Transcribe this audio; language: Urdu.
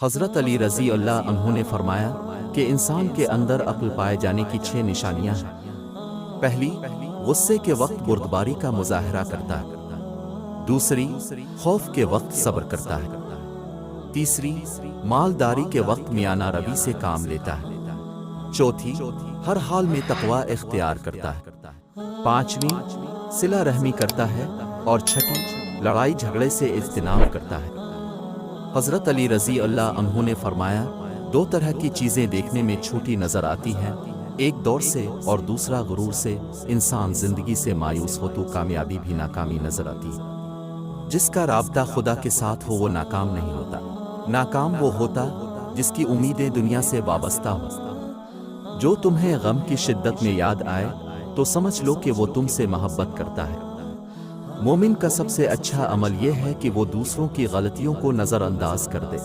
حضرت علی رضی اللہ عنہ نے فرمایا کہ انسان کے اندر عقل پائے جانے کی 6 نشانیاں ہیں۔ پہلی، غصے کے وقت بردباری کا مظاہرہ کرتا ہے۔ دوسری، خوف کے وقت صبر کرتا ہے۔ تیسری، مالداری کے وقت میانہ روی سے کام لیتا ہے۔ چوتھی، ہر حال میں تقوی اختیار کرتا ہے۔ پانچویں، صلہ رحمی کرتا ہے۔ اور چھٹی، لڑائی جھگڑے سے اجتناب کرتا ہے۔ حضرت علی رضی اللہ عنہ نے فرمایا، 2 طرح کی چیزیں دیکھنے میں چھوٹی نظر آتی ہیں، ایک دور سے اور دوسرا غرور سے۔ انسان زندگی سے مایوس ہو تو کامیابی بھی ناکامی نظر آتی ہے۔ جس کا رابطہ خدا کے ساتھ ہو وہ ناکام نہیں ہوتا۔ ناکام وہ ہوتا جس کی امیدیں دنیا سے وابستہ ہوں۔ جو تمہیں غم کی شدت میں یاد آئے تو سمجھ لو کہ وہ تم سے محبت کرتا ہے۔ مومن کا سب سے اچھا عمل یہ ہے کہ وہ دوسروں کی غلطیوں کو نظر انداز کر دے۔